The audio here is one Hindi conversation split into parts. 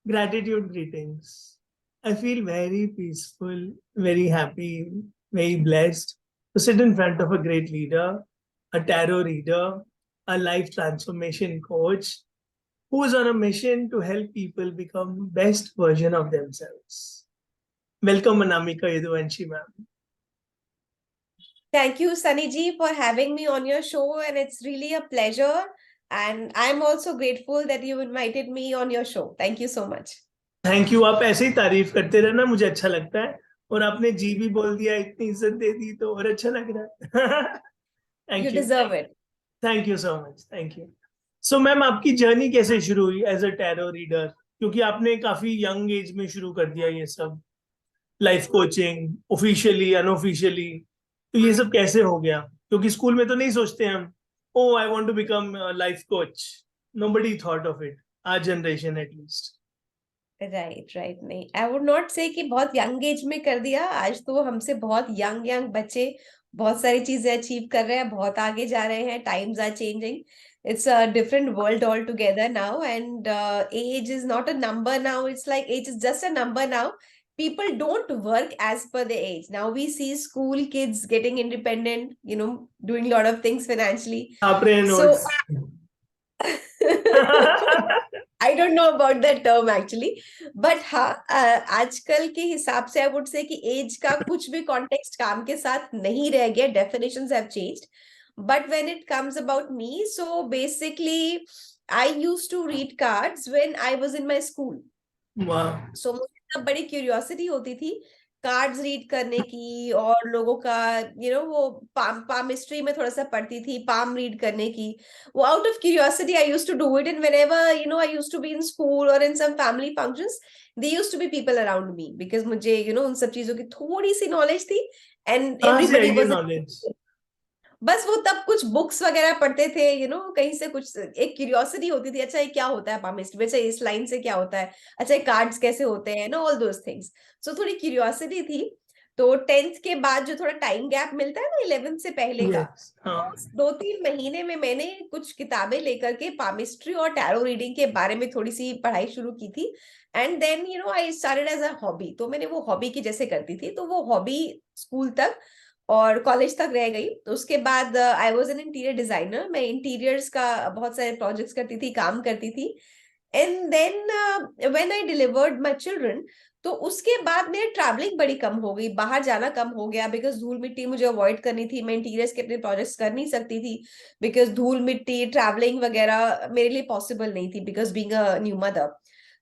Gratitude greetings. I feel very peaceful, very happy, very blessed to sit in front of a great leader, a tarot reader, a life transformation coach who is on a mission to help people become best version of themselves. Welcome, Anamika Yaduvanshi, ma'am. Thank you, Sunny ji, for having me on your show, and it's really a pleasure. And I'm also grateful that you invited me on your show. Thank you so much. Thank you. आप ऐसे ही तारीफ करते रहना, मुझे अच्छा लगता है. और आपने जी भी बोल दिया, इतनी इज्जत दे दी तो और अच्छा लग रहा है. You thank you. deserve it. Thank you so much. Thank you. So ma'am, आपकी जर्नी कैसे शुरू हुई एज अ टैरो रीडर? क्योंकि आपने काफी यंग एज में शुरू कर दिया ये सब, लाइफ कोचिंग, ऑफिशियली अनऑफिशियली. तो ये सब कैसे हो गया? क्योंकि स्कूल में तो नहीं सोचते हम, O I want to become life coach. Nobody thought of it, our generation at least. Right right नहीं, आई वुड नॉट से कि बहुत यंग एज में कर दिया. आज तो हमसे बहुत यंग यंग बच्चे बहुत सारी चीजें अचीव कर रहे हैं, बहुत आगे जा रहे हैं. Times are changing. It's a different world altogether now, and age is not a number now. It's like age is just a number now. People don't work as per the age. Now we see school kids getting independent, doing a lot of things financially. आपने So notes. I don't know about that term actually, but हाँ, आजकल के हिसाब से I would say कि एज का कुछ भी कॉन्टेक्स्ट काम के साथ नहीं रह गया. Definitions have changed. But when it comes about me, so basically I used to read cards when I was in my school. वाह. So मुझे तब बड़ी क्यूरियोसिटी होती थी कार्ड्स रीड करने की, और लोगों का वो पामिस्ट्री में थोड़ा सा पढ़ती थी, पाम रीड करने की. वो out of curiosity I used to do it. And whenever I used to be in school और in some family functions, they used to be people around me, because मुझे उन सब चीजों की थोड़ी सी नॉलेज थी. एंड कहाँ से एवरीबडी आई ये वाज, नॉलेज? बस वो तब कुछ बुक्स वगैरह पढ़ते थे, कहीं से कुछ एक क्यूरियोसिटी होती थी. अच्छा ये क्या होता है पामिस्ट्री, अच्छा इस लाइन से क्या होता है, अच्छा ये कार्ड्स कैसे होते हैं, ऑल दोज थिंग्स. सो थोड़ी क्यूरियोसिटी थी. तो 10th के बाद जो थोड़ा टाइम गैप मिलता है ना 11th से पहले का, यस. हाँ. 2-3 महीने में मैंने कुछ किताबें लेकर के पामिस्ट्री और टैरो रीडिंग के बारे में थोड़ी सी पढ़ाई शुरू की थी. And then I started as a hobby. तो मैंने वो हॉबी की जैसे करती थी, तो वो हॉबी स्कूल तक और कॉलेज तक रह गई. तो उसके बाद I was an interior designer. मैं इंटीरियर्स का बहुत सारे प्रोजेक्ट्स करती थी, काम करती थी. And then when I delivered my children, तो उसके बाद मेरी ट्रैवलिंग बड़ी कम हो गई, बाहर जाना कम हो गया, बिकॉज धूल मिट्टी मुझे अवॉइड करनी थी. मैं इंटीरियर्स के अपने प्रोजेक्ट्स कर नहीं सकती थी, बिकॉज धूल मिट्टी ट्रैवलिंग वगैरह मेरे लिए पॉसिबल नहीं थी, because being a new mother.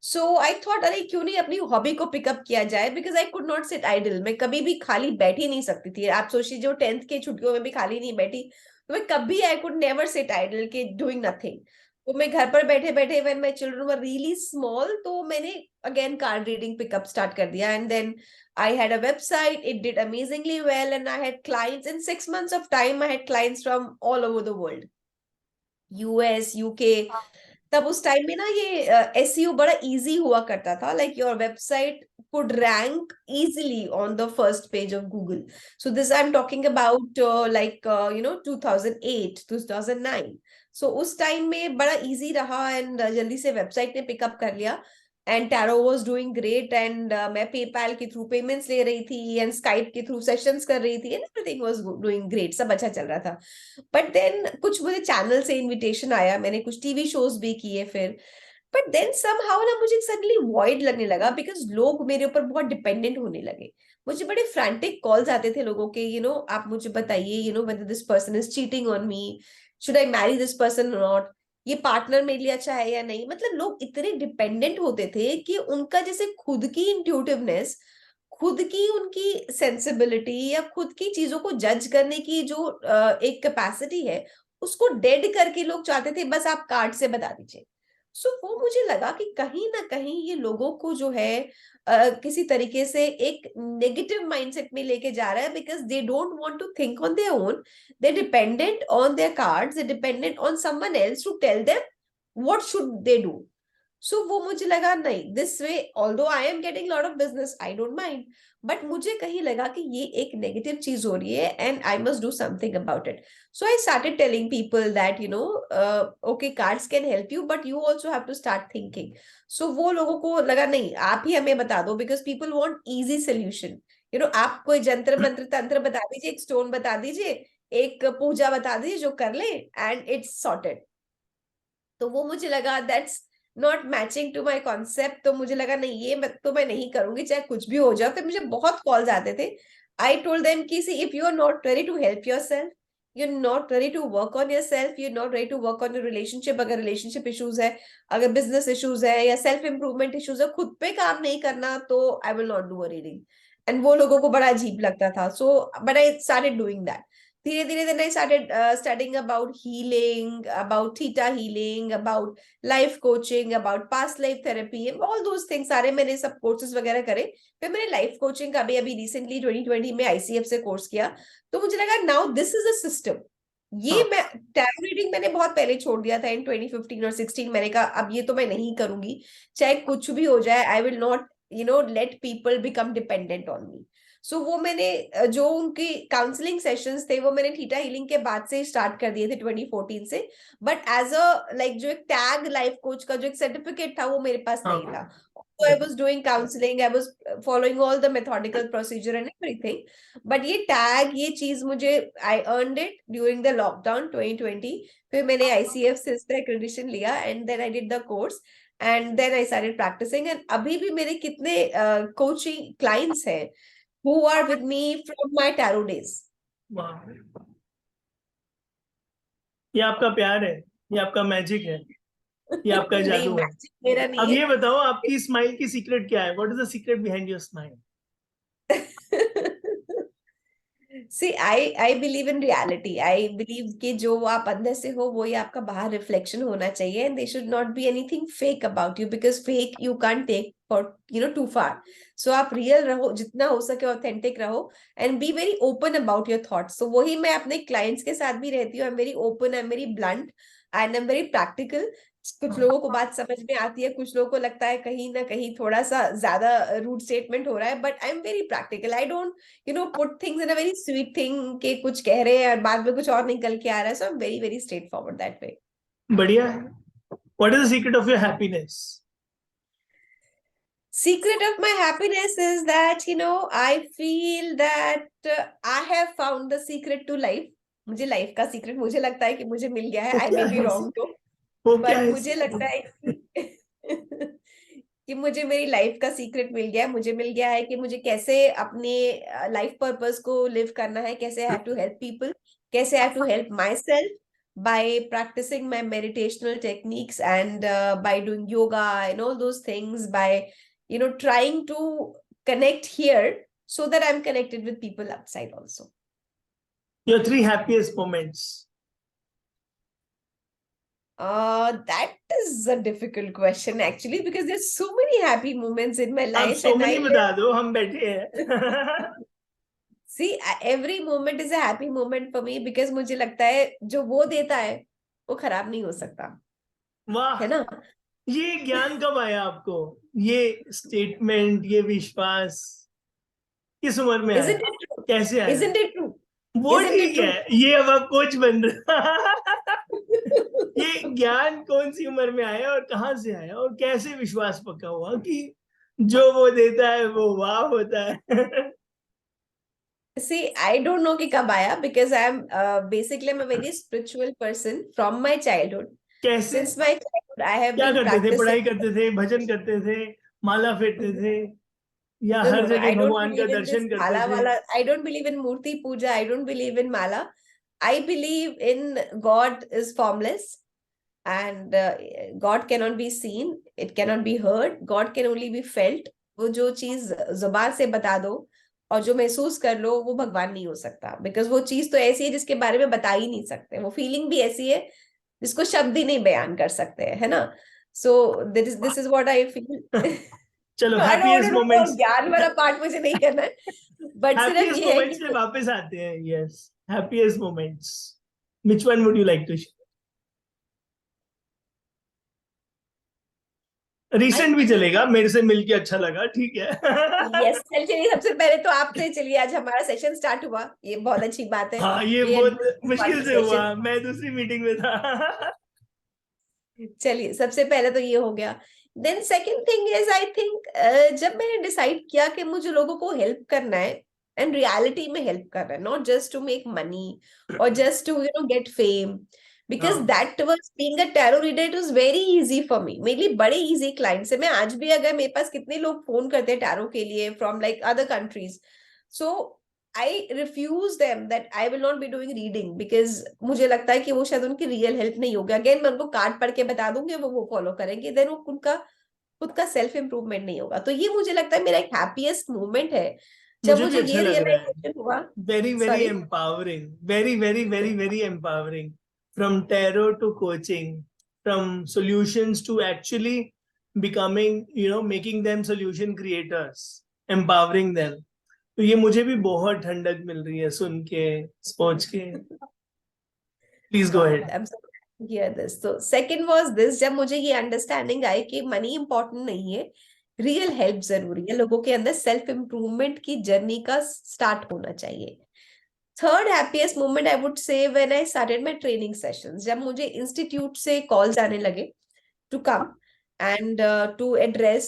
So I thought अरे क्यों नहीं अपनी हॉबी को पिकअप किया जाए, because I could not sit idle. मैं कभी भी खाली बैठी नहीं सकती थी. आप सोचिए, जो 10th के छुट्टियों में भी खाली नहीं बैठी, तो मैं कभी I could never sit idle के डूइंग नथिंग. तो मैं घर पर बैठे बैठे when my children were really small, तो मैंने again card reading pick up start कर दिया. And then I had a website, it did amazingly well, and I had clients in 6 months of time. I had clients from all over the world, US, UK. तब उस टाइम में ना ये एसईओ बड़ा इजी हुआ करता था. Like your website could rank easily on the first page of Google. So this I am talking about like 2008 2009. सो उस टाइम में बड़ा इजी रहा, एंड जल्दी से वेबसाइट ने पिकअप कर लिया. And tarot was doing great, and मैं पेपैल के थ्रू पेमेंट्स ले रही थी, एंड स्काइप के थ्रू सेशंस कर रही थी, and everything was doing great, सब अच्छा चल रहा था. बट देन कुछ मुझे चैनल से इनविटेशन आया, मैंने कुछ टीवी शोज भी किए फिर. बट देन समहाउ ना मुझे सडनली वॉइड लगने लगा, बिकॉज लोग मेरे ऊपर बहुत डिपेंडेंट होने लगे. मुझे बड़े फ्रैंटिक कॉल्स आते थे लोगों के, आप मुझे बताइए, whether this person is cheating on me, should I marry this person not, ये पार्टनर मेरे लिए अच्छा है या नहीं. मतलब लोग इतने डिपेंडेंट होते थे कि उनका जैसे खुद की इंट्यूटिवनेस, खुद की उनकी सेंसिबिलिटी, या खुद की चीजों को जज करने की जो एक कैपेसिटी है, उसको डेड करके लोग चाहते थे बस आप कार्ड से बता दीजिए. सो वो मुझे लगा कि कहीं ना कहीं ये लोगों को जो है किसी तरीके से एक नेगेटिव माइंडसेट में लेके जा रहा है, because they don't want to think on their own. They dependent on their cards, they dependent on someone else to tell them what should they do. So वो मुझे लगा नहीं, this way although I am getting lot of business, I don't mind, but मुझे कहीं लगा कि ये एक नेगेटिव चीज हो रही है and I must do something about it. So I started telling people that, okay, cards can help you, but you also have to start thinking. So वो लोगों को लगा नहीं, आप ही हमें बता दो, because people want easy solution. आप कोई जंत्र मंत्र तंत्र बता दीजिए, एक स्टोन बता दीजिए, एक पूजा बता दीजिए जो कर ले एंड इट्स सॉर्टेड. तो वो मुझे लगा that's not matching to my concept. तो मुझे लगा नहीं, तो मैं नहीं करूंगी चाहे कुछ भी हो जाए. तो मुझे बहुत कॉल्स आते थे. आई टोल्ड देम कि see, if you are not ready to help yourself, you're not ready to work on yourself, you're not ready to work on your relationship, अगर relationship issues है, अगर business issues है या self improvement issues है, खुद पे काम नहीं करना, तो I will not do a reading. And वो लोगों को बड़ा अजीब लगता था. So but I started doing that. धीरे धीरे then I started studying about healing, about theta healing, about life coaching, about past life therapy, all those things. सारे मैंने सब courses वगैरह करे. फिर मैंने life coaching का भी अभी recently 2020 में ICF से course किया. तो मुझे लगा now this is a system. ये मैं टैरो रीडिंग मैंने बहुत पहले छोड़ दिया था इन 2015 और 16. मैंने कहा अब ये तो मैं नहीं करूंगी, चाहे कुछ भी हो जाए. I will not let people become dependent on me. So वो मैंने जो उनकी काउंसलिंग सेशंस थे वो मैंने थीटा हीलिंग के बाद से स्टार्ट कर दिए थे 2014 से. बट एज अ लाइक जो एक टैग लाइफ कोच का जो एक सर्टिफिकेट था वो मेरे पास नहीं था. So I was doing counseling, I was following all the methodical procedure and everything. But ये tag, ये चीज मुझे I earned it during the lockdown 2020. फिर मैंने ICF से इसका accreditation लिया and then I did the course and then I started practicing. And अभी भी मेरे कितने coaching clients हैं who are with me from my tarot days. ये आपका प्यार है, ये आपका मैजिक है, ये आपका नहीं, जादू है. magic मेरा अब नहीं ये बताओ आपकी स्माइल की सीक्रेट क्या है? What is the secret behind your smile? है. See, I believe in reality. I believe कि जो आप अंदर से हो वो ही आपका बाहर रिफ्लेक्शन होना चाहिए. And there should not be anything fake about you, because fake you can't take for too far. So आप real रहो, जितना हो सके authentic रहो and be very open about your thoughts. So वही मैं अपने clients के साथ भी रहती हूँ. I'm very open, I'm very blunt and I'm very practical. कुछ लोगों को बात समझ में आती है, कुछ लोगों को लगता है कहीं ना कहीं थोड़ा सा ज्यादा रूड स्टेटमेंट हो रहा है. But I am very practical. I don't put things in a very sweet thing के कुछ कह रहे हैं और बाद में कुछ और निकल के आ रहा है. So I'm very very straightforward that way. बढ़िया है. What is the secret of your happiness? Secret of my happiness is that I feel that I have found the secret to life. मुझे लाइफ का सीक्रेट मुझे लगता है कि मुझे मिल गया है. आई मे बी रॉन्ग तो, वो क्या बट है? मुझे लगता है कि मुझे मेरी लाइफ का सीक्रेट मिल गया है. मुझे मिल गया है कि मुझे कैसे अपने लाइफ पर्पस को लिव करना है, कैसे I have to help people, कैसे I have to help myself by practicing my meditational techniques and by doing yoga and all those things, by trying to connect here so that I'm connected with people outside also. Your 3 happiest moments. That is a difficult question actually, because there's so many happy moments in my अब life so and many बता दो, हम बैठे हैं. see, every moment is a happy moment for me, because मुझे लगता है जो वो देता है वो खराब नहीं हो सकता. वाह, है ना? ये ज्ञान कब आया आपको? ये स्टेटमेंट, ये विश्वास किस उम्र में आया? Isn't it true? कैसे आया? Isn't it true? वो Isn't it ठीक true? है, ये अब आप कोच बन रहे. ये ज्ञान कौन सी उम्र में आया और कहाँ से आया और कैसे विश्वास पक्का हुआ कि जो वो देता है वो वाह होता है? See, I don't know कि कब आया, because I'm basically I'm a very spiritual person from my childhood. कैसे? Since my childhood, I have क्या been करते थे? पढ़ाई practicing. करते थे, भजन करते थे, माला फेरते थे, या हर No. जगह I don't भगवान का believe in this दर्शन करते mala थे? wala. I don't believe in murti puja. I don't believe in mala. I believe in God is formless, and God cannot be seen. It cannot be heard. God can only be felt. वो जो चीज जुबान से बता दो और जो महसूस कर लो वो भगवान नहीं हो सकता, बिकॉज वो चीज तो ऐसी है जिसके बारे में बता ही नहीं सकते. वो फीलिंग भी ऐसी है जिसको शब्द ही नहीं बयान कर सकते हैं, है ना? So this is what I feel. चलो, आई हैप्पीएस्ट डोंट नो, मोमेंट्स. ज्ञान वाला पार्ट मुझे नहीं करना है, बट सिर्फ हैप्पीएस्ट ये है मोमेंट्स कि पे वापस आते हैं. Yes, happiest moments. Which one would you like to share? Recent भी चलेगा, मेरे से मिलके अच्छा लगा, ठीक है। यस, चलिए सबसे पहले तो आपसे, चलिए आज हमारा सेशन स्टार्ट हुआ, ये बहुत अच्छी बात है। हाँ, ये We had बहुत मुश्किल से conversation। हुआ, मैं दूसरी मीटिंग में था। चलिए सबसे पहले तो ये हो गया। Then second thing is I think, जब मैंने डिसाइड किया कि मुझे लोगों को हेल्प करना है, एंड रियलिटी में हेल्प करना है, not just to make money और just to get fame, because हाँ, that was being a tarot reader, it was very easy for me. मेरे लिए बड़े इजी क्लाइंट्स है। मैं आज भी, अगर मेरे पास कितने लोग फोन करते हैं टैरो के लिए from like other countries, so I refuse them that I will not be doing reading, because मुझे लगता है कि वो शायद उनकी रियल हेल्प नहीं होगी। अगेन मैं उनको कार्ड पढ़ के बता दूंगी, वो फॉलो करेंगे, देन वो उनका खुद का सेल्फ इम्प्रूवमेंट नहीं होगा। तो ये मुझे लगता है मेरा एक हैप्पीएस्ट मोमेंट है, जब मुझे भी मुझे अच्छा ये लग रहा है। रियलाइजेशन हुआ। Very very sorry. Empowering, very very very very empowering. From tarot to coaching, from solutions to actually becoming, making them solution creators, empowering them. तो ये मुझे भी बहुत ठंडक मिल रही है सुन के, सोच के। Please go got it, ahead. I am so here this. तो सेकंड वाज दिस, जब मुझे ये अंडरस्टैंडिंग आई कि मनी इंपॉर्टेंट नहीं है, रियल हेल्प जरूरी है, लोगों के अंदर सेल्फ इम्प्रूवमेंट की जर्नी का स्टार्ट होना चाहिए। Third happiest moment I would से when I started my training sessions, जब मुझे इंस्टीट्यूट से कॉल्स आने लगे to come and to address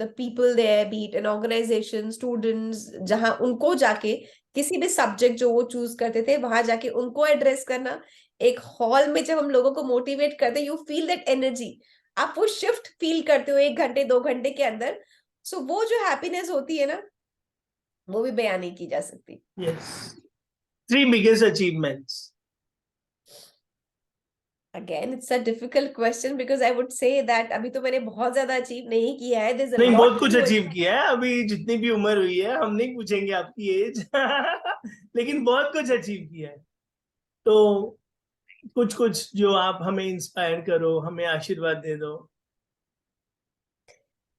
the people there, be it an organization, students, जहां उनको जाके किसी भी सब्जेक्ट जो वो चूज करते थे वहां जाके उनको एड्रेस करना, एक हॉल में जब हम लोगों को मोटिवेट करते, यू फील दैट एनर्जी, आप वो शिफ्ट फील करते हो 1 घंटे 2 घंटे के अंदर। सो वो जो हैप्पीनेस होती है ना, वो भी बयान नहीं की जा सकती। Yes, 3 biggest achievements। Again it's a difficult question, because I would say that अभी तो मैंने बहुत ज्यादा अचीव नहीं किया है, देयर इज अ नहीं, बहुत लॉट कुछ टू। अचीव किया है अभी, जितनी भी उम्र हुई है हम नहीं पूछेंगे आपकी एज। लेकिन बहुत कुछ अचीव किया है। तो कुछ कुछ जो आप हमें इंस्पायर करो, हमें आशीर्वाद दे दो।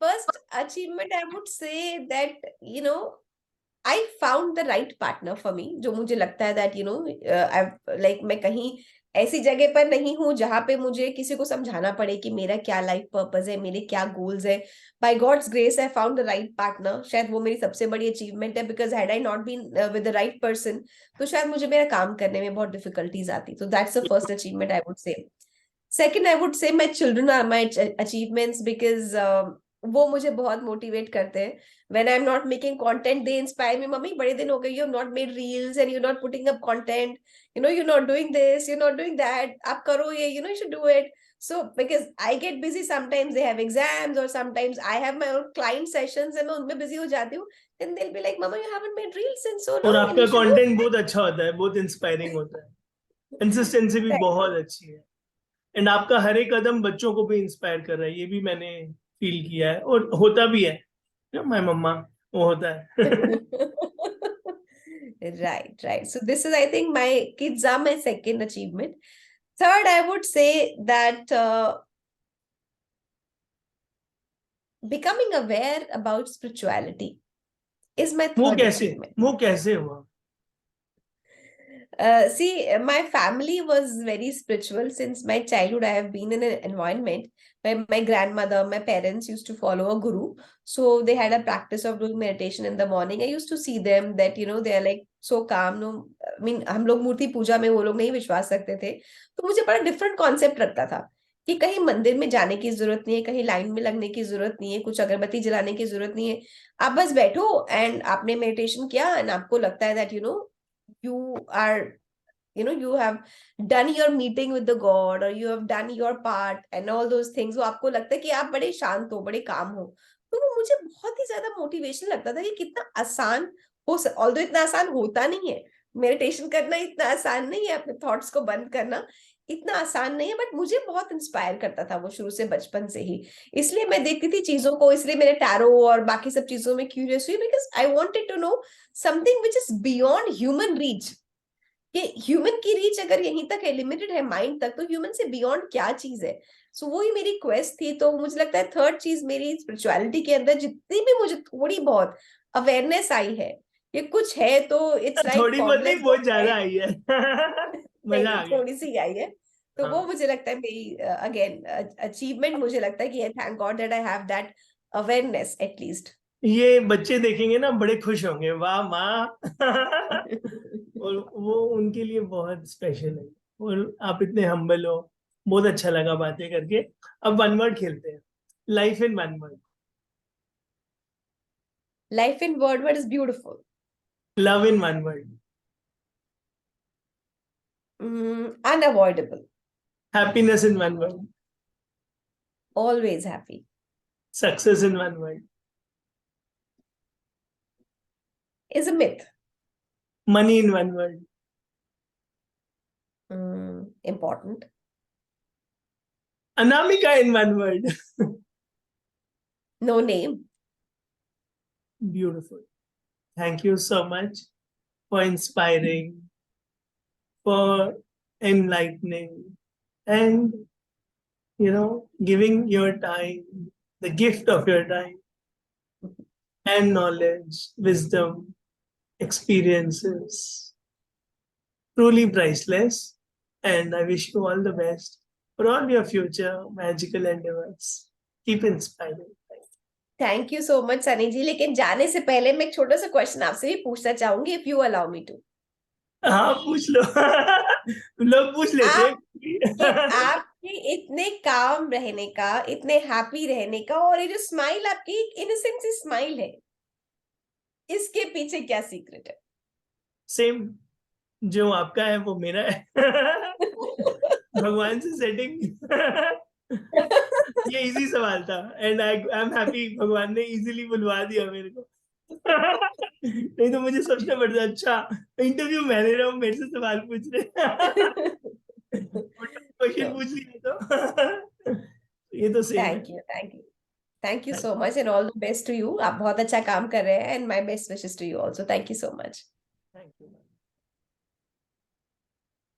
First achievement I would say that, you know, I found the right partner for me, जो मुझे लगता है that, you know, like मैं कहीं ऐसी जगह पर नहीं हूँ जहां पे मुझे किसी को समझाना पड़े कि मेरा क्या लाइफ पर्पस है, मेरे क्या गोल्स है। By God's grace I found the right partner. शायद वो मेरी सबसे बड़ी अचीवमेंट है, because had I not been with the right person, तो शायद मुझे मेरा काम करने में बहुत डिफिकल्टीज आती। तो that's the first achievement I would say. Second I would say my children are my achievements, because वो मुझे बहुत मोटिवेट करते हैं। when I'm not making content, they inspire me, mummy बड़े दिन हो गए, you have not made reels and you're not putting up content, you know, you're not doing this, you're not doing that, आप करो ये, you know, you should do it. So because I get busy, sometimes they have exams or sometimes I have my own client sessions and मैं उनमें busy हो जाती हूँ, then they'll be like, mama, you haven't made reels in so और long and आपका you should do कंटेंट बहुत अच्छा होता है, बहुत इंस्पायरिंग होता है, कंसिस्टेंसी भी it. बहुत अच्छी है। एंड आपका हर एक कदम बच्चों को भी इंस्पायर कर रहा है, ये भी मैंने फील किया है और होता भी है। माय मम्मा, वो होता है। Right, right. So this is, I think, my kids are my second achievement. Third, I would say that becoming aware about spirituality is my वो third कैसे, achievement. वो कैसे हुआ? See, my family was very spiritual since my childhood. I have been in an environment where my grandmother, my parents used to follow a guru. So they had a practice of doing meditation in the morning. I used to see them that, you know, they are like so calm. No, I mean, हम लोग मूर्ति पूजा में वो लोग नहीं विश्वास रखते थे। तो मुझे बड़ा डिफरेंट कॉन्सेप्ट लगता था कि कहीं मंदिर में जाने की जरूरत नहीं है, कहीं लाइन में लगने की जरूरत नहीं है, कुछ अगरबत्ती जलाने की जरूरत नहीं है। आप बस बैठो एंड आपने मेडिटेशन किया एंड आपको लगता है that, you know, you are, you know, you have done your meeting with the god or you have done your part and all those things, वो आपको लगता है कि आप बड़े शांत हो, बड़े काम हो। तो वो मुझे बहुत ही ज्यादा मोटिवेशन लगता था कि कितना आसान हो, ऑल्दो इतना आसान होता नहीं है, मेडिटेशन करना इतना आसान नहीं है, अपने थॉट्स को बंद करना इतना आसान नहीं है, बट मुझे बहुत इंस्पायर करता था वो शुरू से, बचपन से ही। इसलिए मैं देखती थी चीजों को, इसलिए मेरे टैरो और बाकी सब चीजों में क्यूरियस हुई, because I wanted to know something which is beyond human reach. कि ह्यूमन की रीच अगर यहीं तक है, लिमिटेड है माइंड तक, तो ह्यूमन से बियॉन्ड क्या चीज है। सो वो ही मेरी क्वेस्ट थी। तो मुझे लगता है थर्ड चीज मेरी स्पिरिचुअलिटी के अंदर जितनी भी मुझे थोड़ी बहुत अवेयरनेस आई है, ये कुछ है तो इट्स लाइक थोड़ी बहुत नहीं, फॉगनेस बहुत ऑफ ज्यादा लाइफ। आई है। नहीं मजा नहीं, आ गया। थोड़ी सी आई है। तो हाँ। वो मुझे लगता है मेरी अगेन अचीवमेंट मुझे लगता है कि thank God that I have that awareness at least. ये बच्चे देखेंगे ना बड़े खुश होंगे, वाह माँ। और वो उनके लिए बहुत स्पेशल है। और आप इतने हम्बल हो, बहुत अच्छा लगा बातें करके। अब वन वर्ड खेलते हैं, life in one word. Life in word is beautiful. Love in one word. Unavoidable. Happiness in one word. Always happy. Success in one word. Is a myth. Money in one word. Important. Anamika in one word. No name. Beautiful. Thank you so much for inspiring, for enlightening, and giving your time, the gift of your time and knowledge, wisdom, experiences. Truly priceless. And I wish you all the best for all your future magical endeavors. Keep inspiring. Thank you so much Sunny ji, लेकिन जाने से पहले मैं एक छोटा सा क्वेश्चन आपसे भी पूछना चाहूंगी, if you allow me to. हाँ, पूछ लो। लोग पूछ लेते आप कि हैं। आपके इतने काम रहने का, इतने हैप्पी रहने का, और ये जो स्माइल आपकी इनोसेंट सी स्माइल है, इसके पीछे क्या सीक्रेट है? सेम जो आपका है वो मेरा है। भगवान से सेटिंग। ये इजी सवाल था एंड आई एम हैप्पी भगवान ने इजीली बुलवा दिया मेरे को। नहीं तो मुझे सोचना पड़ता, अच्छा इंटरव्यू मैं ले रहा हूँ, मेरे से सवाल पूछ रहे। क्वेश्चन पूछ लिया तो। ये तो सेम है। Thank you, thank you, thank you so much and all the best to you. आप बहुत अच्छा काम कर रहे हैं and my best wishes to you also. Thank you so much.